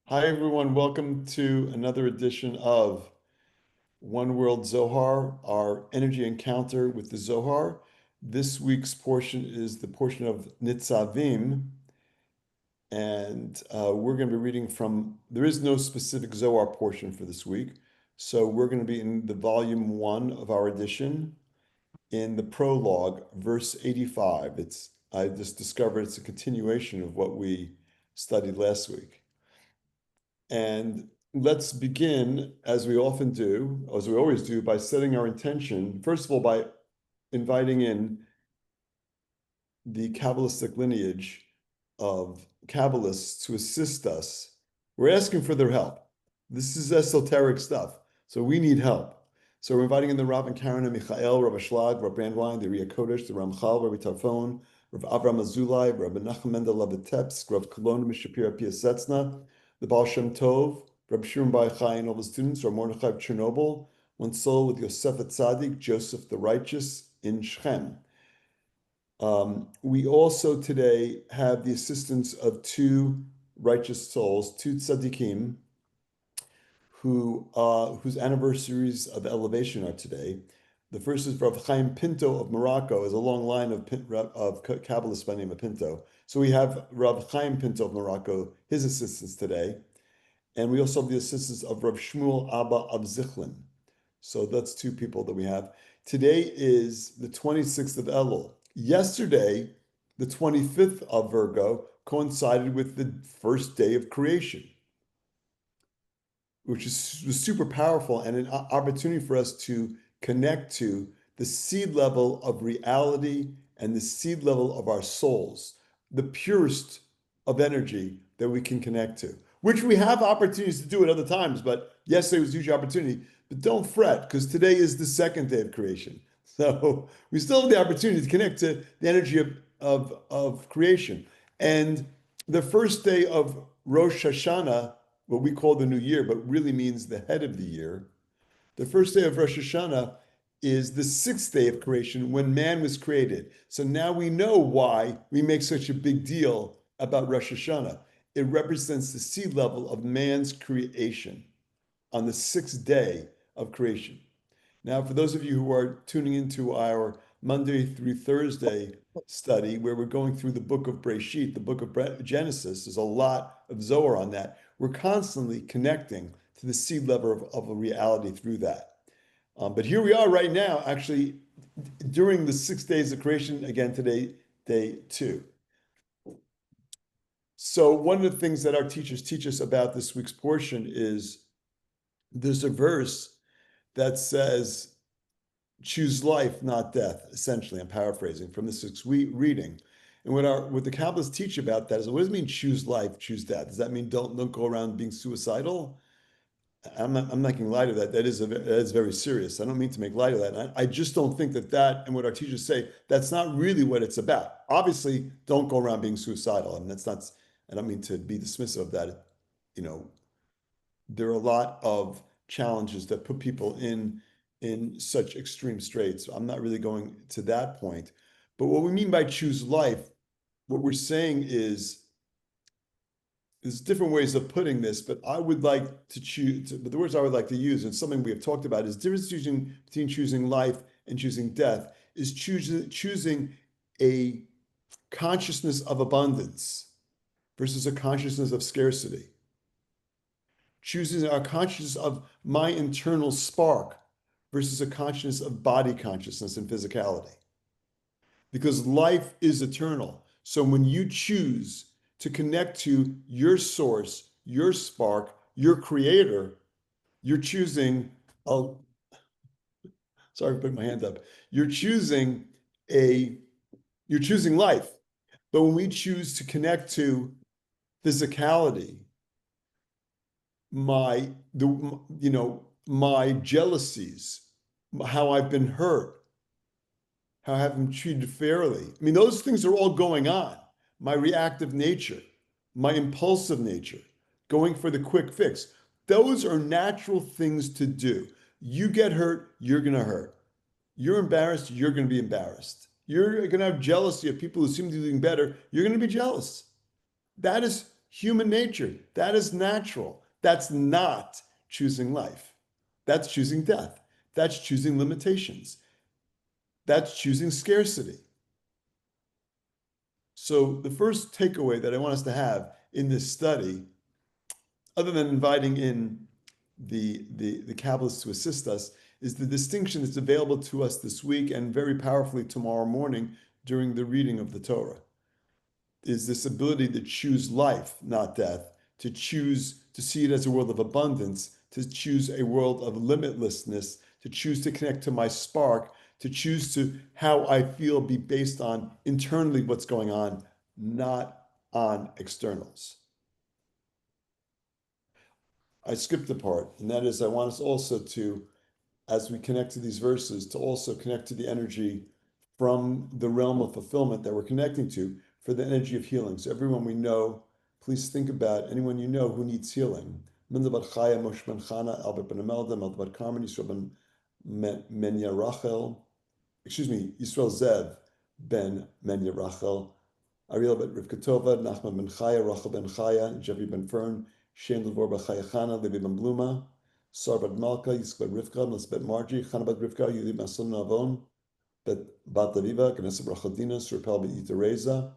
Hi, everyone. Welcome to another edition of One World Zohar, our energy encounter with the Zohar. This week's portion is the portion of Nitzavim, and we're going to be reading from, there is no specific Zohar portion for this week, so we're going to be in the volume one of our edition in the prologue, verse 85. I just discovered it's a continuation of what we studied last week. And let's begin, as we often do, as we always do, by setting our intention, first of all, by inviting in the Kabbalistic lineage of Kabbalists to assist us. We're asking for their help. This is esoteric stuff, so we need help. So we're inviting in the Rav and Karen and Michael, Rabbi Schlag, Rabbi Brandwein, the Ria Kodesh, the Ramchal, Rabbi Tarfon, Rav Avram Azulai, Rabbi Nachum Mendel Levetepsk, Rav Kolon Mishapira Piasetzna, the Baal Shem Tov, Rabbi Shimon Bar Yochai, and all the students, Rav Mordechai of Chernobyl, one soul with Yosef Tzaddik, Joseph the Righteous in Shechem. We also today have the assistance of two righteous souls, two tzaddikim, whose anniversaries of elevation are today. The first is Rav Chaim Pinto of Morocco, is a long line of Kabbalists by the name of Pinto. So we have Rav Chaim Pinto of Morocco, his assistance today. And we also have the assistance of Rav Shmuel Abba of Zichlin. So that's two people that we have. Today is the 26th of Elul. Yesterday, the 25th of Virgo, coincided with the first day of creation, which was super powerful and an opportunity for us to connect to the seed level of reality and the seed level of our souls, the purest of energy that we can connect to, which we have opportunities to do at other times. But yesterday was a huge opportunity. But don't fret, because today is the second day of creation. So we still have the opportunity to connect to the energy of creation. And the first day of Rosh Hashanah, what we call the new year, but really means the head of the year, the first day of Rosh Hashanah is the sixth day of creation when man was created. So now we know why we make such a big deal about Rosh Hashanah. It represents the seed level of man's creation on the sixth day of creation. Now, for those of you who are tuning into our Monday through Thursday study, where we're going through the book of Breshit, the book of Genesis, there's a lot of Zohar on that. We're constantly connecting to the seed level of a reality through that. But here we are right now, actually, during the 6 days of creation, again today, day 2. So one of the things that our teachers teach us about this week's portion is there's a verse that says, choose life, not death, essentially. I'm paraphrasing from the 6th reading. And what the Kabbalists teach about that is, what does it mean choose life, choose death? Does that mean don't go around being suicidal? I'm not making light of that. That is very serious. I don't mean to make light of that. I just don't think that and what our teachers say, that's not really what it's about. Obviously, don't go around being suicidal. And that's not, I don't mean to be dismissive of that. There are a lot of challenges that put people in such extreme straits. I'm not really going to that point. But what we mean by choose life, what we're saying is, there's different ways of putting this, but I would like to choose, but the words I would like to use, and something we have talked about, is difference between choosing life and choosing death, is choosing a consciousness of abundance versus a consciousness of scarcity. Choosing a consciousness of my internal spark versus a consciousness of body consciousness and physicality. Because life is eternal. So when you choose to connect to your source, your spark, your creator, you're choosing, sorry for putting my hand up, you're choosing life. But when we choose to connect to physicality, my jealousies, how I've been hurt, how I haven't been treated fairly. I mean, those things are all going on. My reactive nature, my impulsive nature, going for the quick fix. Those are natural things to do. You get hurt, you're going to hurt. You're embarrassed, you're going to be embarrassed. You're going to have jealousy of people who seem to be doing better. You're going to be jealous. That is human nature. That is natural. That's not choosing life. That's choosing death. That's choosing limitations. That's choosing scarcity. So the first takeaway that I want us to have in this study, other than inviting in the Kabbalists to assist us, is the distinction that's available to us this week and very powerfully tomorrow morning during the reading of the Torah, is this ability to choose life, not death, to choose to see it as a world of abundance, to choose a world of limitlessness, to choose to connect to my spark, to choose to how I feel be based on internally what's going on, not on externals. I skipped a part, and that is I want us also to, as we connect to these verses, to also connect to the energy from the realm of fulfillment that we're connecting to for the energy of healing. So everyone we know, please think about anyone you know who needs healing. Minda bar Chaya, Moshe ben Chana, Albert ben Imelda, Melda bar Carmen, Yisrael ben Menya Rachel, Yisrael Zev ben Menya Rachel, Ariel ben Rivka Tova, Nachman ben Chaya, Rachel ben Chaya, Jeffrey ben Fern, Shem Levor ben Chaya Chana, Levi ben Bluma, Sar ben Malka, Yisrael ben Rivka, Melis ben Margie, Chana ben Rivka, Yuli ben Son Navon, Bet Bat Laviva, Ganesa Brachadina, Surpel ben Ita Reza,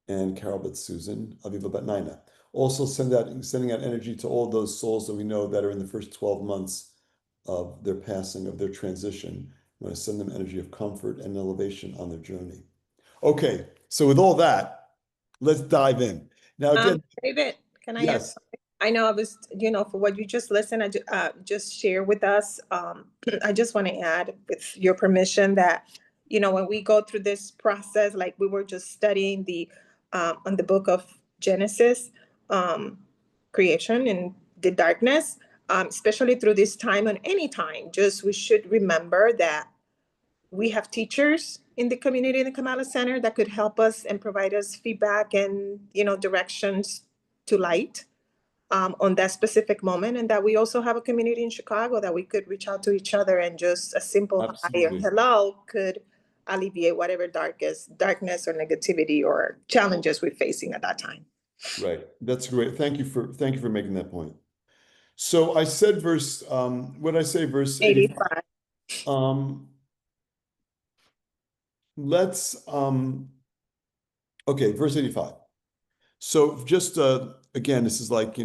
and Carol bet Susan, Aviva bet Naina. Also sending out energy to all those souls that we know that are in the first 12 months of their passing, of their transition. We want to send them energy of comfort and elevation on their journey. Okay, so with all that, let's dive in. Now again, David, can I yes. ask? I know I was, for what you just listened, just share with us. I just want to add, with your permission, that, when we go through this process, like we were just studying on the book of Genesis, creation and the darkness, especially through this time and any time, we should remember that we have teachers in the community in the Kamala Center that could help us and provide us feedback and, directions to light on that specific moment. And that we also have a community in Chicago that we could reach out to each other, and just a simple hi or hello could alleviate whatever darkness or negativity or challenges we're facing at that time. Right. That's great. Thank you for making that point. So I said verse 85. Okay, verse 85. So just again, this is like,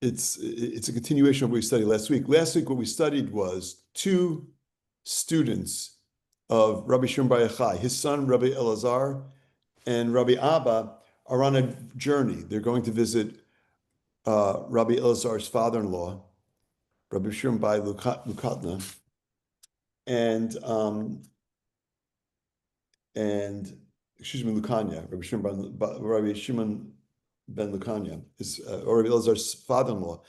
it's a continuation of what we studied last week. Last week, what we studied was two students of Rabbi Shimon Bar Yochai. His son, Rabbi Elazar, and Rabbi Abba are on a journey. They're going to visit Rabbi Elazar's father-in-law, Rabbi Shimon Bar Lukatna, and Lukanya, Rabbi Shimon ben Lukanya, or Rabbi Elazar's father-in-law,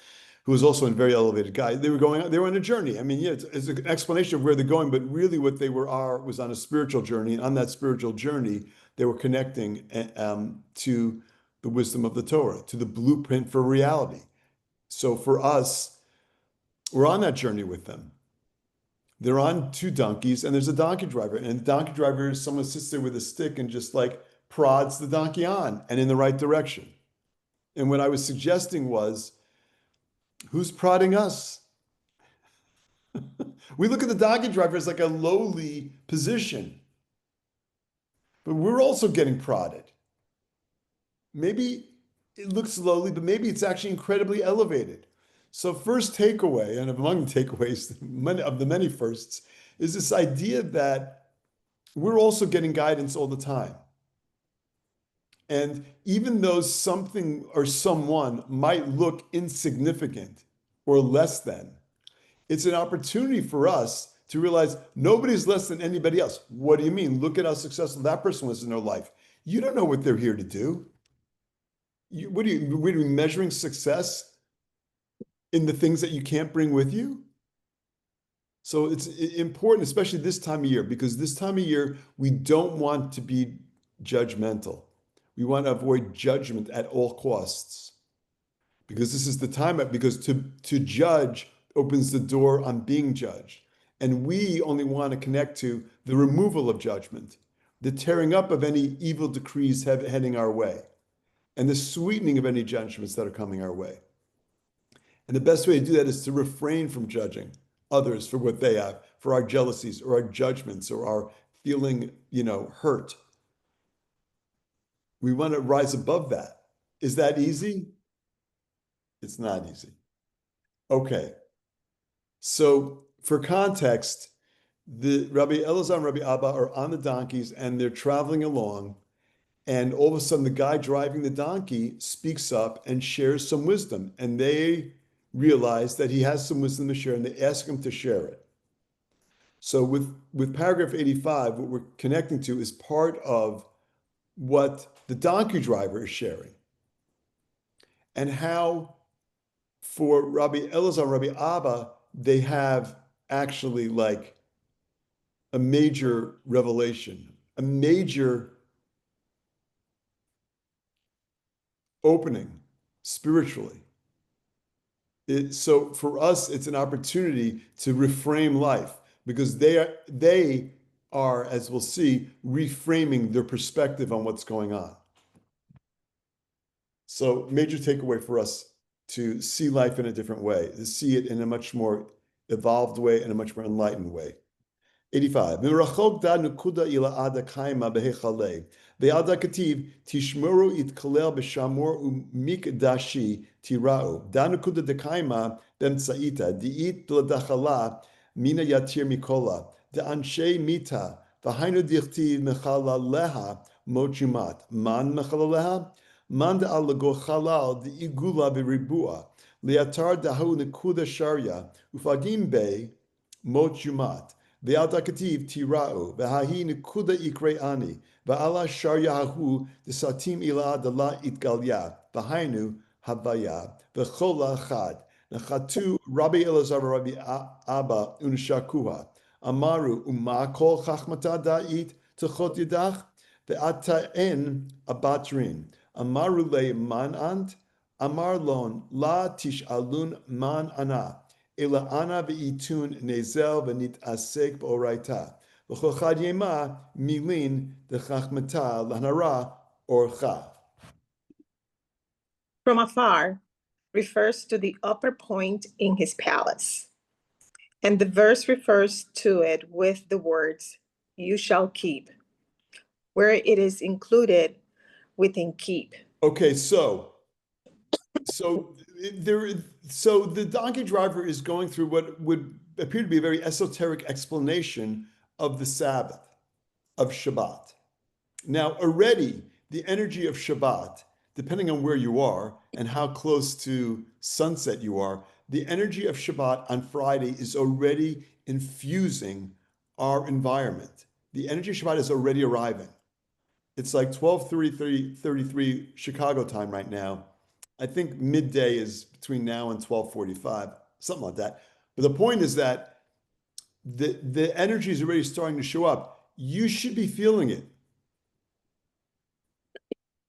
who was also a very elevated guy. They were on a journey. I mean, yeah, it's an explanation of where they're going, but really what they was on a spiritual journey. And on that spiritual journey, they were connecting to the wisdom of the Torah, to the blueprint for reality. So for us, we're on that journey with them. They're on two donkeys, and there's a donkey driver. And the donkey driver is someone sits there with a stick and just like prods the donkey on and in the right direction. And what I was suggesting was, who's prodding us? We look at the donkey driver as like a lowly position, but we're also getting prodded. Maybe it looks lowly, but maybe it's actually incredibly elevated. So first takeaway, and among the takeaways of the many firsts, is this idea that we're also getting guidance all the time. And even though something or someone might look insignificant or less than, it's an opportunity for us to realize nobody's less than anybody else. What do you mean? Look at how successful that person was in their life. You don't know what they're here to do. What are you measuring success in the things that you can't bring with you? So it's important, especially this time of year, because this time of year, we don't want to be judgmental. We want to avoid judgment at all costs, because this is the time, because to judge opens the door on being judged. And we only want to connect to the removal of judgment the tearing up of any evil decrees heading our way, and the sweetening of any judgments that are coming our way. And the best way to do that is to refrain from judging others for what they have, for our jealousies or our judgments or our feeling, hurt. We want to rise above that. Is that easy? It's not easy. Okay. So for context, the Rabbi Elazar and Rabbi Abba are on the donkeys and they're traveling along. And all of a sudden, the guy driving the donkey speaks up and shares some wisdom. And they realize that he has some wisdom to share and they ask him to share it. So with paragraph 85, what we're connecting to is part of what the donkey driver is sharing. And how for Rabbi Elazar and Rabbi Abba, they have actually like a major revelation, a major opening spiritually. So for us, it's an opportunity to reframe life because they are, as we'll see, reframing their perspective on what's going on. So major takeaway for us to see life in a different way, to see it in a much more evolved way and a much more enlightened way. 85. Mirachok da nukuda ila ada kaima behechalei. Ve'ada kativ tishmuru itkalel b'shamor umikdashi tirau. Da nukuda de kaima b'mtsaita diit l'dachala mina yatir mikola. Da anshe mita v'hainu dichtiv mechala leha mochumat. Man mechala leha? Man da alago chalal di igula b'ribua. Leatar dahu nukuda sharia ufagim be mochumat. Ve'al dakativ tira'u, ve'hahi nekuda ikre'ani, ve'ala sharyahu desatim ila dala itgalya, ve'hainu havaya, ve'chola chad, nechatu Rabbi Elazar Rabbi Abba unshakuha, amaru umma kol chachmata da'it techot yidach, ve'ata'en abatrin, amaru le man ant, amar lon la tish'alun man ana, Ela ana ve'itun nezel v'nit asek b'oraita. V'chochad yema milin dechachmata l'hanara orcha. From afar refers to the upper point in his palace. And the verse refers to it with the words, you shall keep, where it is included within keep. Okay, so the donkey driver is going through what would appear to be a very esoteric explanation of the Sabbath, of Shabbat. Now, already the energy of Shabbat, depending on where you are and how close to sunset you are, the energy of Shabbat on Friday is already infusing our environment. The energy of Shabbat is already arriving. It's like 12:33 Chicago time right now. I think midday is between now and 12:45, something like that. But the point is that the energy is already starting to show up. You should be feeling it.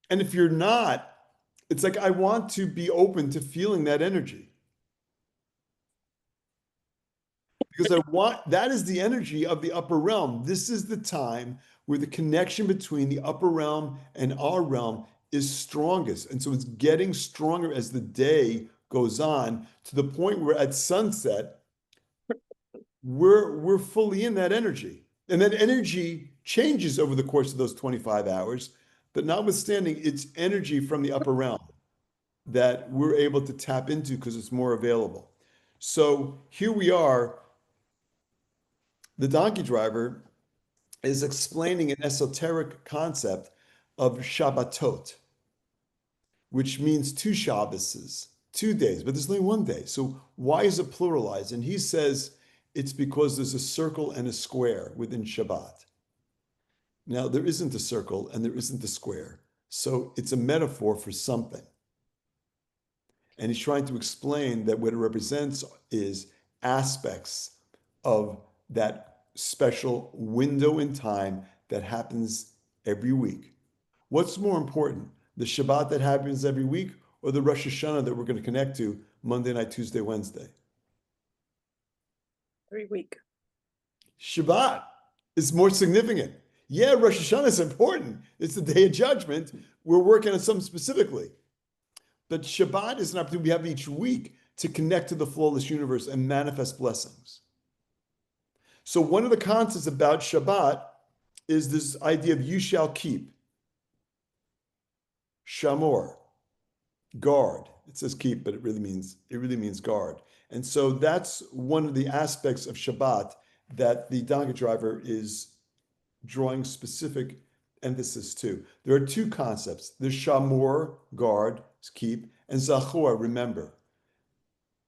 And if you're not, it's like I want to be open to feeling that energy. Because that is the energy of the upper realm. This is the time where the connection between the upper realm and our realm is strongest. And so it's getting stronger as the day goes on to the point where at sunset, we're fully in that energy. And that energy changes over the course of those 25 hours, but notwithstanding, it's energy from the upper realm that we're able to tap into because it's more available. So here we are. The donkey driver is explaining an esoteric concept of Shabbatot, which means two Shabbases, 2 days, but there's only 1 day. So why is it pluralized? And he says it's because there's a circle and a square within Shabbat. Now, there isn't a circle and there isn't a square. So it's a metaphor for something. And he's trying to explain that what it represents is aspects of that special window in time that happens every week. What's more important, the Shabbat that happens every week or the Rosh Hashanah that we're going to connect to Monday night, Tuesday, Wednesday? Every week. Shabbat is more significant. Yeah, Rosh Hashanah is important. It's the day of judgment. We're working on something specifically. But Shabbat is an opportunity we have each week to connect to the flawless universe and manifest blessings. So one of the concepts about Shabbat is this idea of you shall keep. Shamor, guard. It says keep, but it really means guard. And so that's one of the aspects of Shabbat that the donkey driver is drawing specific emphasis to. There are two concepts. There's Shamor, guard, keep, and Zachor, remember.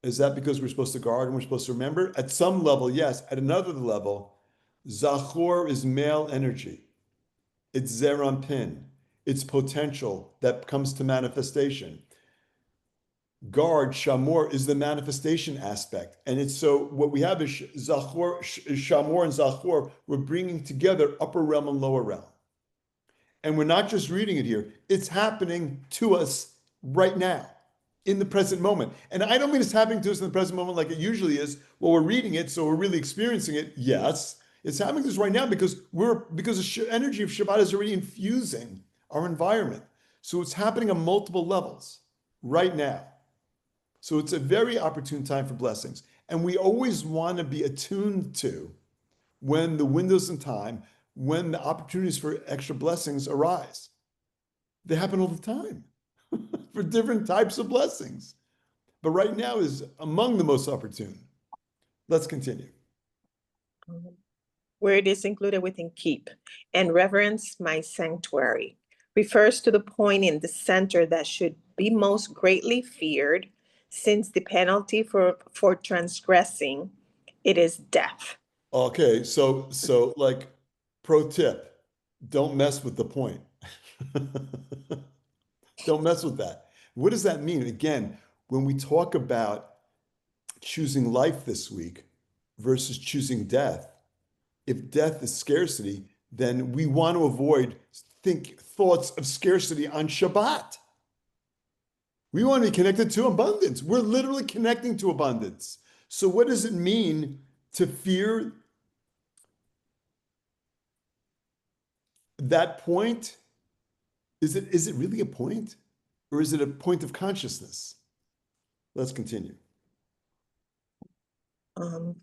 Is that because we're supposed to guard and we're supposed to remember? At some level, yes. At another level, Zachor is male energy. It's Zeranpin. It's potential that comes to manifestation. Guard, Shamor, is the manifestation aspect. And it's so what we have is Zachor, Shamor and Zachor, we're bringing together upper realm and lower realm. And we're not just reading it here, it's happening to us right now, in the present moment. And I don't mean it's happening to us in the present moment like it usually is. Well, we're reading it, so we're really experiencing it. Yes, it's happening to us right now because the energy of Shabbat is already infusing our environment. So it's happening on multiple levels right now. So it's a very opportune time for blessings. And we always want to be attuned to when the windows in time, when the opportunities for extra blessings arise. They happen all the time for different types of blessings. But right now is among the most opportune. Let's continue. Where it is included within keep, and reverence my sanctuary, refers to the point in the center that should be most greatly feared, since the penalty for transgressing it is death. Okay, so like pro tip, don't mess with the point. Don't mess with that. What does that mean? Again, when we talk about choosing life this week versus choosing death, if death is scarcity, then we want to avoid thoughts of scarcity on Shabbat. We want to be connected to abundance. We're literally connecting to abundance. So what does it mean to fear that point? Is it really a point? Or is it a point of consciousness? Let's continue.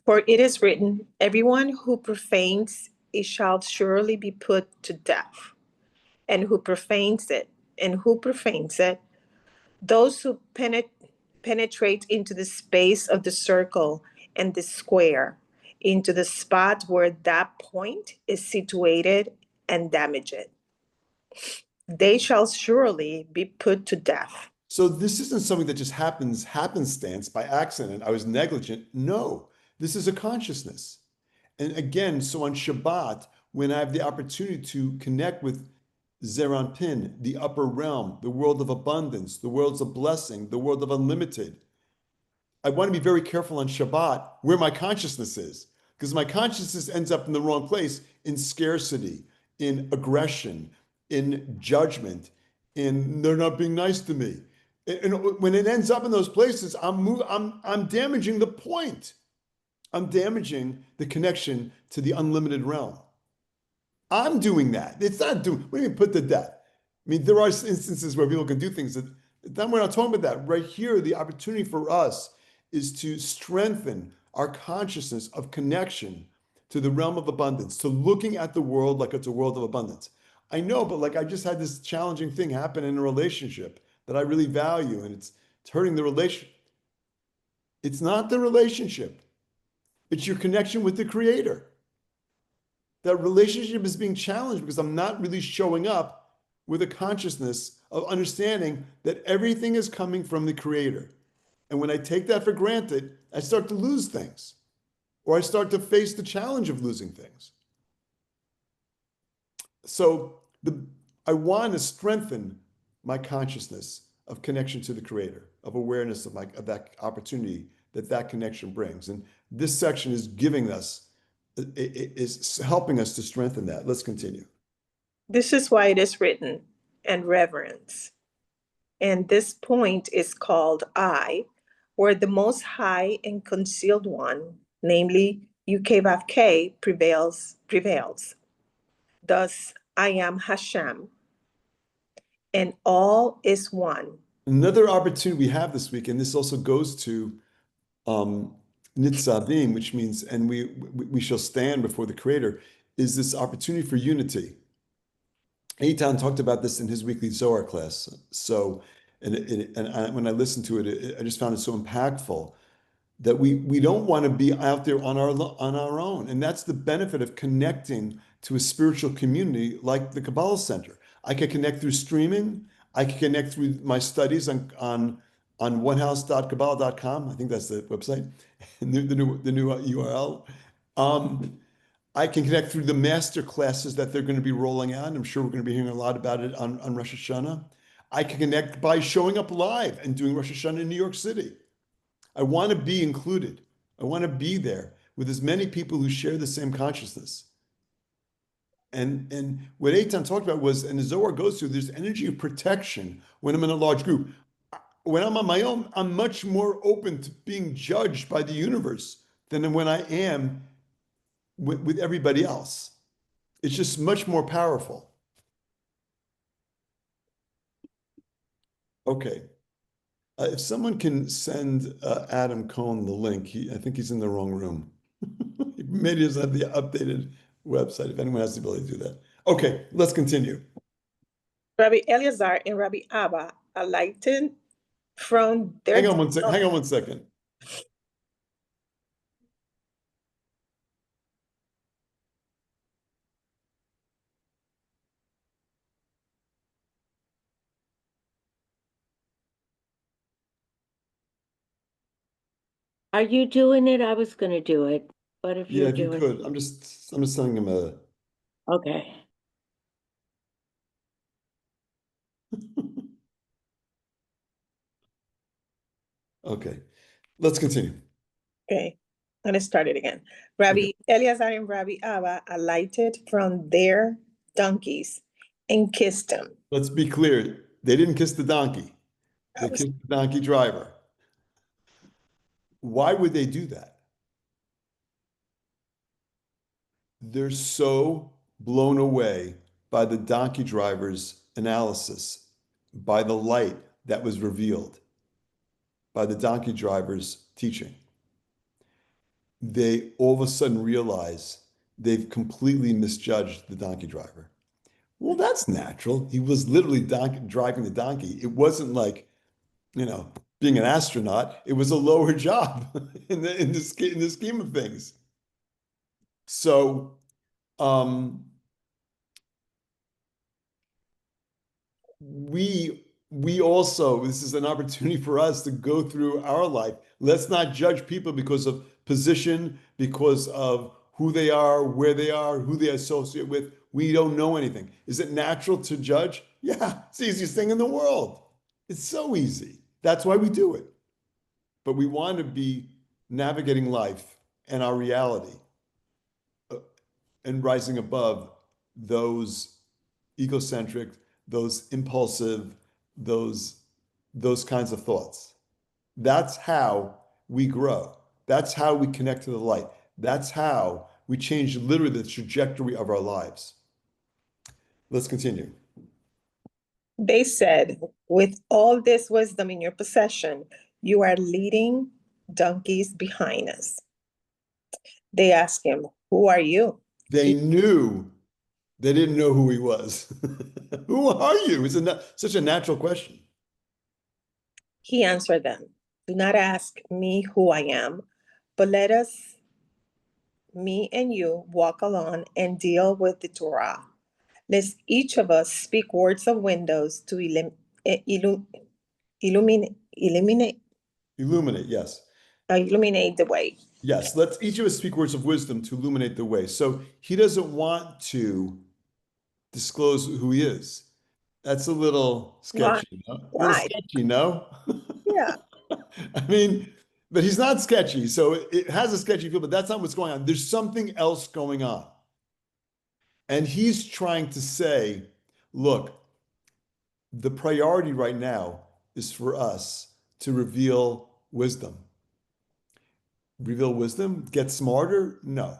For it is written, everyone who profanes it shall surely be put to death. And who profanes it, those who penetrate into the space of the circle and the square, into the spot where that point is situated, and damage it, they shall surely be put to death. So this isn't something that just happens happenstance by accident. I was negligent. No, this is a consciousness. And again, so on Shabbat, when I have the opportunity to connect with Zeranpin, the upper realm, the world of abundance, the worlds of blessing, the world of unlimited, I want to be very careful on Shabbat where my consciousness is, because my consciousness ends up in the wrong place, in scarcity, in aggression, in judgment, in they're not being nice to me. And when it ends up in those places, I'm damaging the point. I'm damaging the connection to the unlimited realm. I'm doing that. It's not doing, what do you mean put to death? I mean, there are instances where people can do things that, then we're not talking about that. Right here, the opportunity for us is to strengthen our consciousness of connection to the realm of abundance, to looking at the world like it's a world of abundance. I know, but like I just had this challenging thing happen in a relationship that I really value, and it's hurting the relationship. It's not the relationship. It's your connection with the Creator. That relationship is being challenged because I'm not really showing up with a consciousness of understanding that everything is coming from the Creator. And when I take that for granted, I start to lose things, or I start to face the challenge of losing things. So I want to strengthen my consciousness of connection to the Creator, of awareness of that opportunity that connection brings. And this section is giving us, is helping us to strengthen that. Let's continue. This is why it is written, and reverence. And this point is called I, where the Most High and Concealed One, namely Yud-Keh-Vav-Keh, prevails. Thus, I am Hashem, and all is one. Another opportunity we have this week, and this also goes to Nitzavim, which means, and we shall stand before the Creator, is this opportunity for unity. Eitan talked about this in his weekly Zohar class. So, when I listened to it, I just found it so impactful that we don't want to be out there on our own, and that's the benefit of connecting to a spiritual community like the Kabbalah Center. I can connect through streaming. I can connect through my studies on onehouse.kabbalah.com. I think that's the website, the new URL. I can connect through the master classes that they're going to be rolling out. I'm sure we're going to be hearing a lot about it on Rosh Hashanah. I can connect by showing up live and doing Rosh Hashanah in New York City. I want to be included. I want to be there with as many people who share the same consciousness. And what Eitan talked about was, and the Zohar goes through, there's energy of protection when I'm in a large group. When I'm on my own, I'm much more open to being judged by the universe than when I am with everybody else. It's just much more powerful. Okay. If someone can send Adam Cohn the link, I think he's in the wrong room. Maybe he doesn't have the updated website, if anyone has the ability to do that. Okay, let's continue. Rabbi Eleazar and Rabbi Abba alighted from their... Hang on one second. Are you doing it? I was going to do it, but if Yeah, you're if you doing could, I'm just sending him a. okay. Okay, let's continue. Okay, I'm going to start it again. Rabbi Eleazar and Rabbi Abba alighted from their donkeys and kissed him. Let's be clear. They didn't kiss the donkey. They kissed the donkey driver. Why would they do that? They're so blown away by the donkey driver's analysis, by the light that was revealed, by the donkey driver's teaching. They all of a sudden realize they've completely misjudged the donkey driver. Well, that's natural. He was literally driving the donkey. It wasn't like, being an astronaut. It was a lower job in the scheme of things. So, we also, this is an opportunity for us to go through our life. Let's not judge people because of position, because of who they are, where they are, who they associate with. We don't know anything. Is it natural to judge? Yeah, it's the easiest thing in the world. It's so easy. That's why we do it. But we want to be navigating life and our reality and rising above those egocentric, those impulsive, those kinds of thoughts. That's how we grow. That's how we connect to the light. That's how we change literally the trajectory of our lives. Let's continue. They said, with all this wisdom in your possession, you are leading donkeys behind us. They asked him, who are you? They knew. They didn't know who he was. Who are you? It's such a natural question. He answered them, do not ask me who I am, but let us, me and you, walk along and deal with the Torah. Let's each of us speak words of windows to illuminate, Yes. illuminate the way. Yes, let's each of us speak words of wisdom to illuminate the way. So he doesn't want to disclose who he is. That's a little sketchy. Why? A little sketchy, no? Yeah. I mean, but he's not sketchy. So it has a sketchy feel, but that's not what's going on. There's something else going on. And he's trying to say, look, the priority right now is for us to reveal wisdom. Reveal wisdom? Get smarter? No.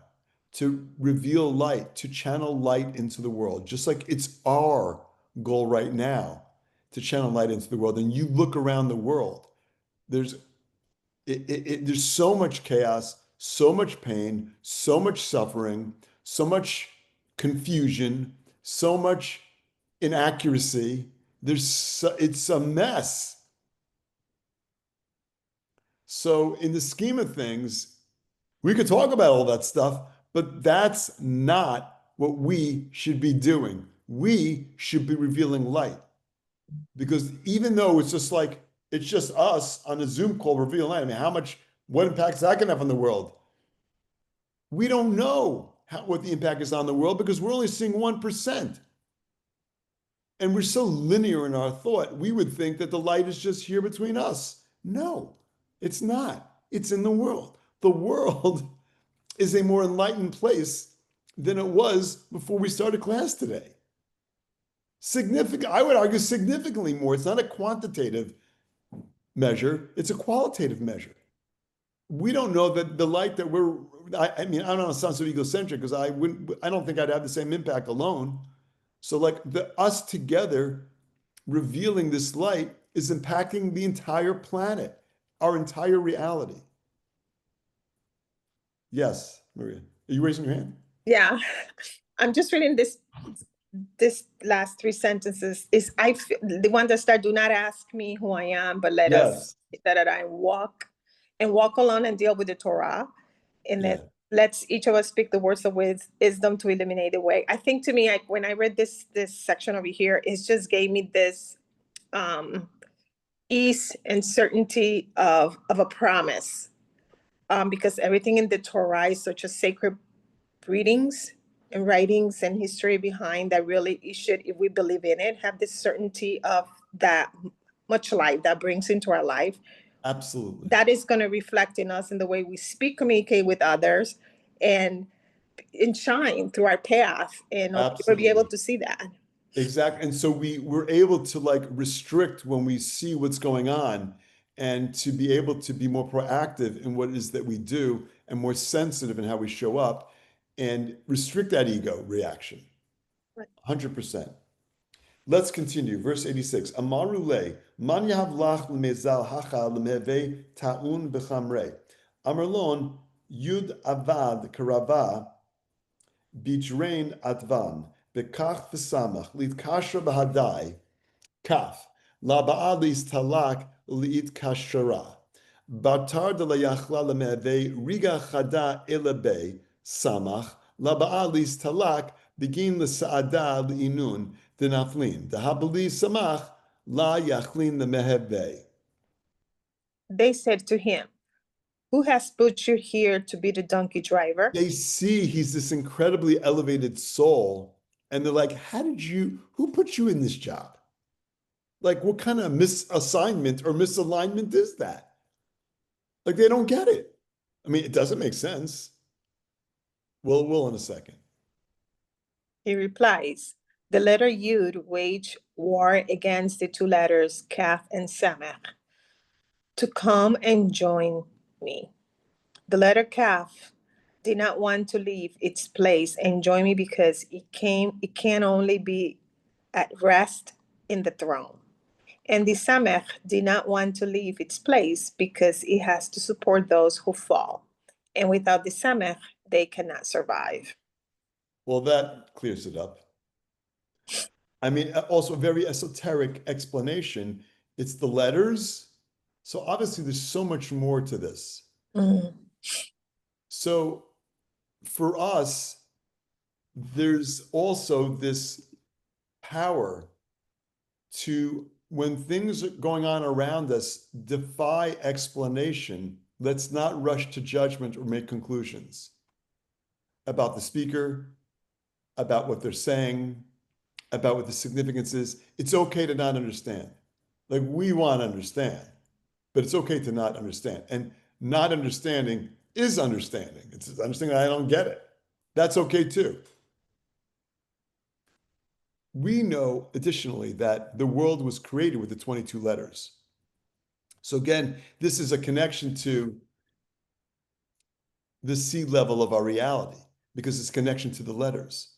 to reveal light, to channel light into the world, just like it's our goal right now to channel light into the world. And you look around the world, there's there's so much chaos, so much pain, so much suffering, so much confusion, so much inaccuracy. It's a mess. So in the scheme of things, we could talk about all that stuff, but that's not what we should be doing. We should be revealing light. Because even though it's just us on a Zoom call revealing light, I mean, what impact is that going to have on the world? We don't know what the impact is on the world because we're only seeing 1%. And we're so linear in our thought, we would think that the light is just here between us. No, it's not. It's in the world. The world is a more enlightened place than it was before we started class today. I would argue significantly more. It's not a quantitative measure, it's a qualitative measure. We don't know that the light that I mean, I don't know, it sounds so egocentric because I don't think I'd have the same impact alone. So like us together revealing this light is impacting the entire planet, our entire reality. Yes, Maria. Are you raising your hand? Yeah, I'm just reading this last three sentences. The one that start, do not ask me who I am, but let us that I walk alone and deal with the Torah. And then let's each of us speak the words of wisdom to eliminate the way. I think to me, when I read this section over here, it just gave me this ease and certainty of a promise. Because everything in the Torah is such a sacred readings and writings and history behind that really it should, if we believe in it, have this certainty of that much light that brings into our life. Absolutely. That is going to reflect in us in the way we speak, communicate with others, and shine through our path. And we'll be able to see that. Exactly. And so we're able to like restrict when we see what's going on and to be able to be more proactive in what it is that we do and more sensitive in how we show up and restrict that ego reaction. 100%. Let's continue. Verse 86. Amaru le, man yahav lach lemezal hacha lemeve ta'un b'chamre. Amarlon yud avad karava bijrein atvan. Bekach v'samach litkashra b'hadai kaf laba'adis talak litkashra batar de layachla lemeve riga chada elebe samach laba'adis talak begin l'saada l'inun denaflin dehabali samach la yachlin lemeheve. They said to him, who has put you here to be the donkey driver? They see he's this incredibly elevated soul. And they're like, who put you in this job? Like, what kind of misassignment or misalignment is that? Like, they don't get it. I mean, it doesn't make sense. We'll in a second. He replies, the letter Yud wage war against the two letters Kaf and Samech to come and join me. The letter Kaf did not want to leave its place and join me because it can only be at rest in the throne. And the Samech did not want to leave its place because it has to support those who fall. And without the Samech, they cannot survive. Well, that clears it up. I mean, also a very esoteric explanation. It's the letters. So obviously there's so much more to this. Mm. So for us, there's also this power to, when things are going on around us, defy explanation. Let's not rush to judgment or make conclusions about the speaker, about what they're saying, about what the significance is. It's okay to not understand. Like, we want to understand, but it's okay to not understand. And not understanding is understanding. It's understanding I don't get it. That's okay too. We know additionally that the world was created with the 22 letters. So again, this is a connection to the sea level of our reality. because it's connection to the letters.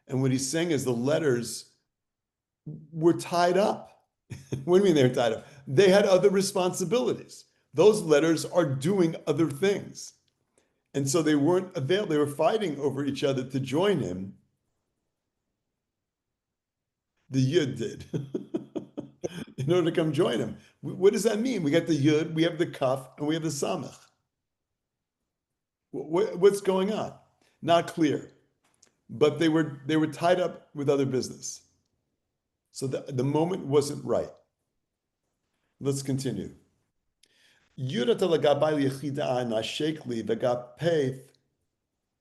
And what he's saying is the letters were tied up. What do you mean they were tied up? They had other responsibilities. Those letters are doing other things. And so they weren't available. They were fighting over each other to join him. The Yud did in order to come join him. What does that mean? We got the Yud, we have the Kaf, and we have the Samach. What's going on? Not clear. But they were tied up with other business. So the moment wasn't right. Let's continue. Yudata lagabai lichida na shekli v'gapeth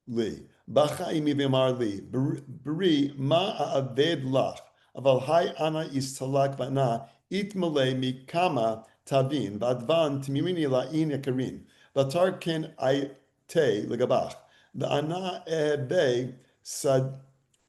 li b'chaimi v'mar li b'ri ma aved lach aval hai ana istalak v'na itmale mikama tavin v'advan timirini la'in yakarin v'atar ken ay te legabach v'ana ebe sad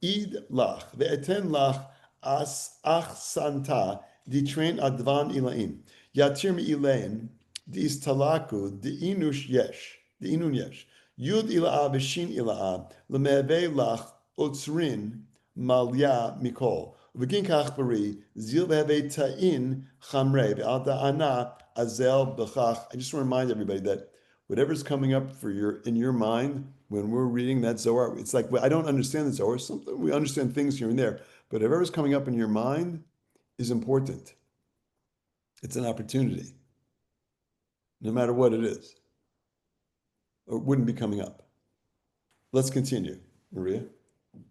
id lach ve'eten lach as ach santa ditren advan ilaim yatir mi ilaim dis talaku de inush yesh de inun yesh yud ila'a v'shin ila'a lemeve lach otzrin malya mikol v'gin kach bari zil v'heve ta'in chamre v'alda ana azel b'chach. I just want to remind everybody that whatever's coming up in your mind when we're reading that Zohar, it's like, well, I don't understand the Zohar. Something we understand things here and there, but whatever's coming up in your mind is important. It's an opportunity, no matter what it is, or it wouldn't be coming up. Let's continue, Maria.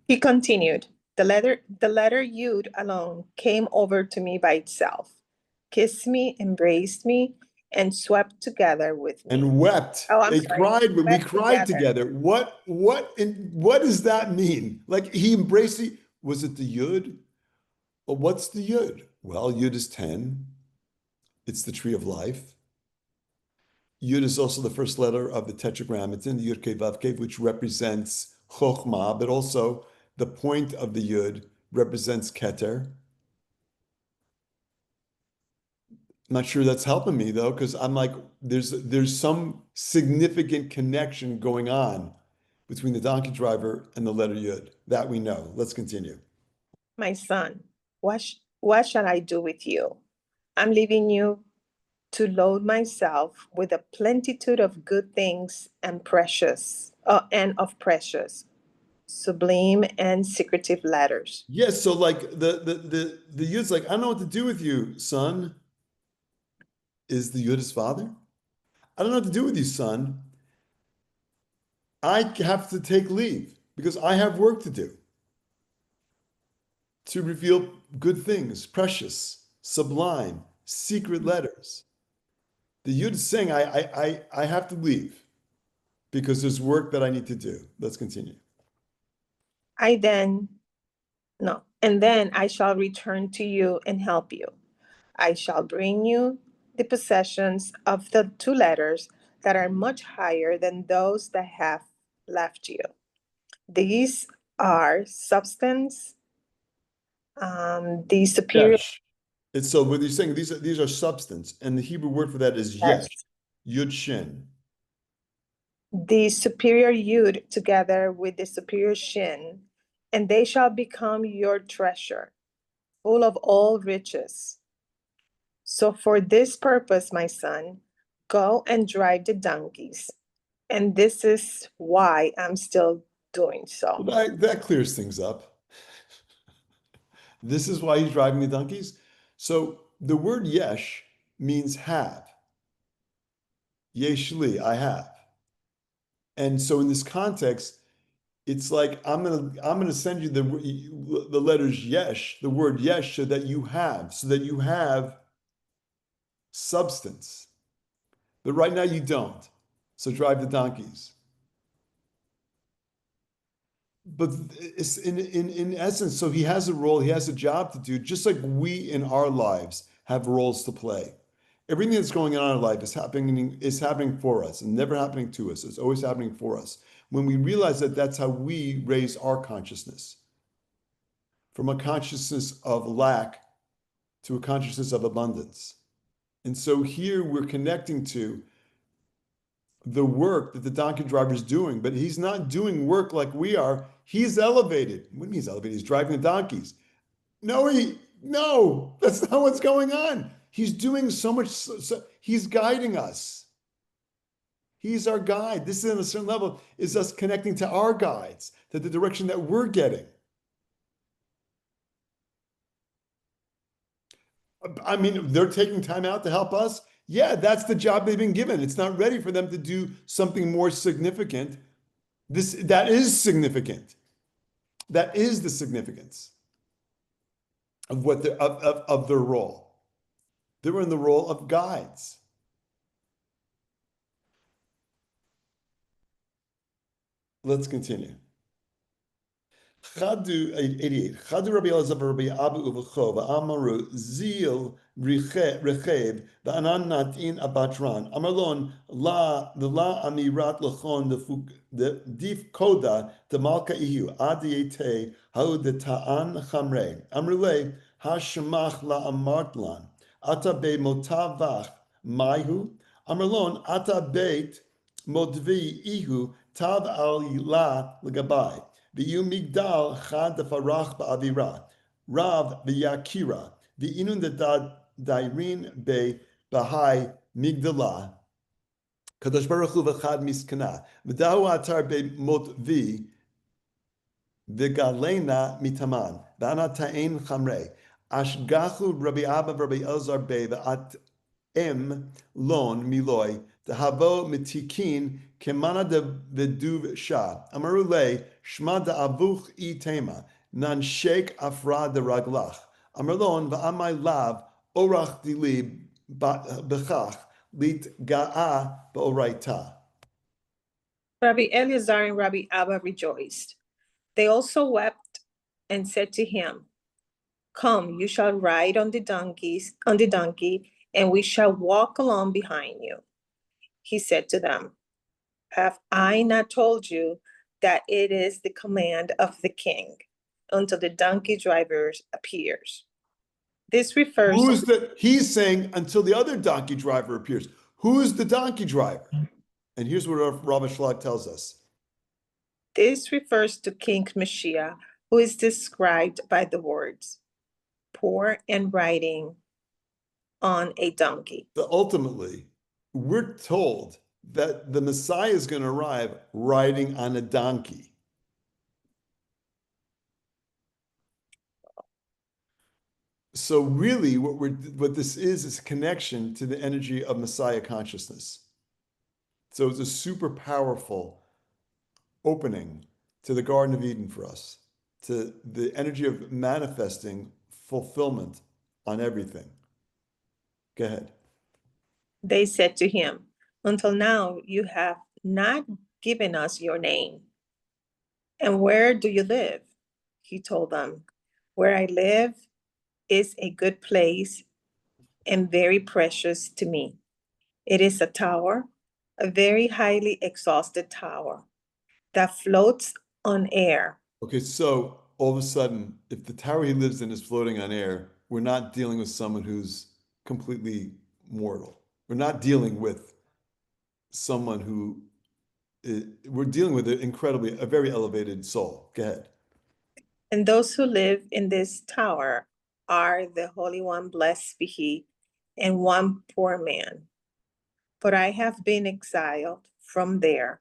He continued, the letter Yud alone came over to me by itself, kissed me, embraced me, and swept together with me. And wept. Oh, I'm they sorry. cried. We Wept cried together. What does that mean? Like he embraced it. Was it the Yud? Well, what's the Yud? Well, Yud is 10. It's the tree of life. Yud is also the first letter of the tetragram. It's in the Yud Kei Vav Kei, which represents Chokhmah, but also the point of the Yud represents Keter. I'm not sure that's helping me though, because I'm like, there's some significant connection going on between the donkey driver and the letter Yud. That we know. Let's continue. My son, what shall I do with you? I'm leaving you to load myself with a plenitude of good things and of precious, sublime and secretive letters. Yes, so like the Yud's like, I don't know what to do with you, son. Is the Yud his father? I don't know what to do with you, son. I have to take leave because I have work to do to reveal good things, precious, sublime, secret letters. The Yud is saying, I have to leave because there's work that I need to do. Let's continue. And then I shall return to you and help you. I shall bring you the possessions of the two letters that are much higher than those that have left you. These are substance, the superior. Yesh. It's so what he's saying, these are substance, and the Hebrew word for that is Yes. yesh, Yud Shin. The superior Yud together with the superior Shin, and they shall become your treasure, full of all riches. So for this purpose, my son, go and drive the donkeys. And this is why I'm still doing so. Well, that clears things up. This is why he's driving the donkeys. So the word yesh means have. Yeshli, I have. And so in this context, it's like I'm gonna send you the letters yesh, the word yesh, so that you have substance. But right now you don't. So drive the donkeys. But it's in essence, so he has a role, he has a job to do, just like we in our lives have roles to play. Everything that's going on in our life is happening for us and never happening to us. It's always happening for us. When we realize that that's how we raise our consciousness, from a consciousness of lack to a consciousness of abundance. And so here we're connecting to the work that the donkey driver is doing, but he's not doing work like we are. He's elevated. What do you mean he's elevated? He's driving the donkeys. No, that's not what's going on. He's doing so much. He's guiding us. He's our guide. This is, on a certain level, is us connecting to our guides, to the direction that we're getting. I mean, they're taking time out to help us. Yeah, that's the job they've been given. It's not ready for them to do something more significant. That is significant. That is the significance of what of their role. They were in the role of guides. Let's continue. 88. Chadu Rabbi Elazar Rabbi Abu Uvacho Amaru Zil Recheb Va'anan Natin Abatran Amarlon La Amirat Lachon the Dif Koda the Malka Ihu Adiete Hau the Ta'an Chamre Amrule Hashemach La Amartlan Ata Be Motavach Maihu Amarlon Ata Beit Modvi Ihu Tav Al La Lagabai V'yu migdal chad defarach ba'avira, rav v'yakira, v'inun dairin be bahai migdala, kadosh baruch hu v'chad miskana, v'dahu atar be motvi, v'galena mitaman, v'ana ta'en chamrei, ashgachu Rabbi Abba Rabbi Elazar be v'at lon miloi, Havo mitikin kemana de veduv sha. Amarule shma da avuch itema nan shek afra de raglach. Amarlon va'amai lav orach dili bechach lit ga'a ba'oraita. Rabbi Eleazar and Rabbi Abba rejoiced. They also wept and said to him, "Come, you shall ride on the donkey, and we shall walk along behind you." He said to them, "Have I not told you that it is the command of the king until the donkey driver appears?" This refers He's saying until the other donkey driver appears. Who's the donkey driver? And here's what Rabbi Shlag tells us. This refers to King Mashiach, who is described by the words, poor and riding on a donkey. Ultimately, we're told that the Messiah is going to arrive riding on a donkey. So really what this is a connection to the energy of Messiah consciousness. So it's a super powerful opening to the Garden of Eden for us, to the energy of manifesting fulfillment on everything. Go ahead. They said to him, "Until now you have not given us your name. And where do you live?" He told them, "Where I live is a good place and very precious to me. It is a tower, a very highly exhausted tower that floats on air." Okay, so all of a sudden, if the tower he lives in is floating on air, we're not dealing with someone who's completely mortal. We're not dealing with someone who we're dealing with a very elevated soul. Go ahead. "And those who live in this tower are the Holy One, blessed be he, and one poor man. But I have been exiled from there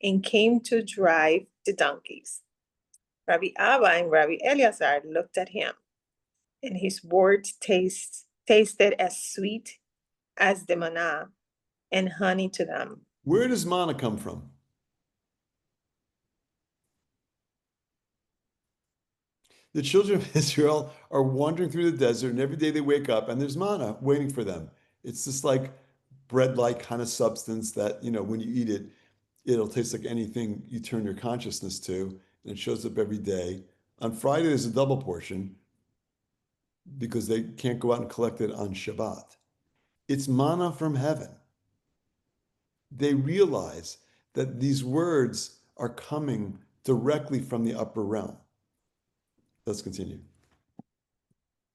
and came to drive the donkeys." Rabbi Abba and Rabbi Eleazar looked at him, and his words tasted as sweet as the manna and honey to them. Where does manna come from? The children of Israel are wandering through the desert, and every day they wake up and there's manna waiting for them. It's just like bread-like kind of substance that, when you eat it, it'll taste like anything you turn your consciousness to, and it shows up every day. On Friday, there's a double portion because they can't go out and collect it on Shabbat. It's manna from heaven. They realize that these words are coming directly from the upper realm. Let's continue.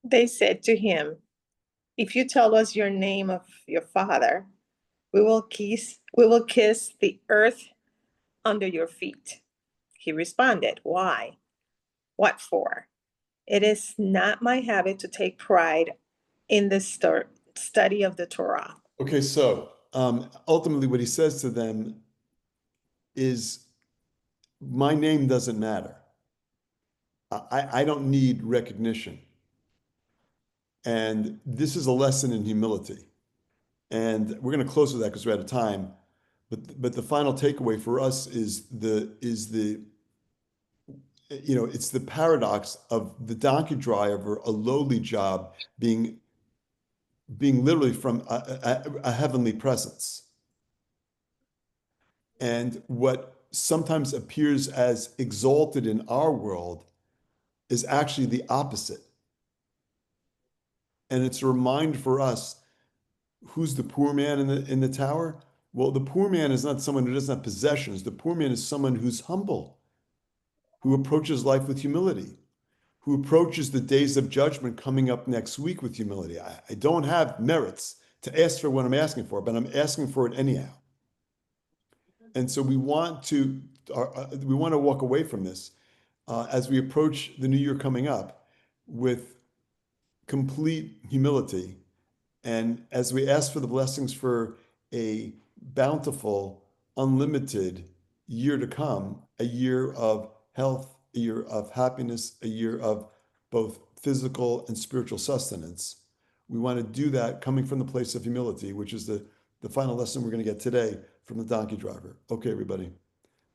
They said to him, "If you tell us your name of your father, We will kiss the earth under your feet. He responded, why? What for? It is not my habit to take pride in the study of the Torah. Okay, so ultimately what he says to them is, my name doesn't matter. I don't need recognition. And this is a lesson in humility. And we're going to close with that because we're out of time. But the final takeaway for us is it's the paradox of the donkey driver, a lowly job, being literally from a heavenly presence. And what sometimes appears as exalted in our world is actually the opposite. And it's a reminder for us, who's the poor man in the tower? Well, the poor man is not someone who doesn't have possessions. The poor man is someone who's humble, who approaches life with humility, who approaches the days of judgment coming up next week with humility. I don't have merits to ask for what I'm asking for, but I'm asking for it anyhow. And so we want to walk away from this as we approach the new year coming up with complete humility. And as we ask for the blessings for a bountiful, unlimited year to come, a year of health, a year of happiness, a year of both physical and spiritual sustenance, we want to do that coming from the place of humility, which is the final lesson we're going to get today from the donkey driver. Okay, everybody.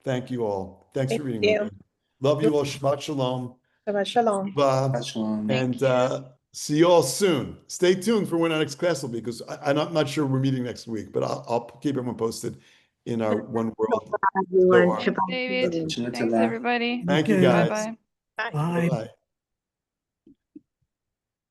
Thank you all. Thanks for reading with me. Love you all. Shabbat shalom. Shabbat shalom. And see you all soon. Stay tuned for when our next class will be, because I'm not sure we're meeting next week, but I'll keep everyone posted in our One World. Everyone, Zohar. Shabbat David, shalom. thanks everybody. Thank you, guys. Bye-bye. Bye. Bye-bye.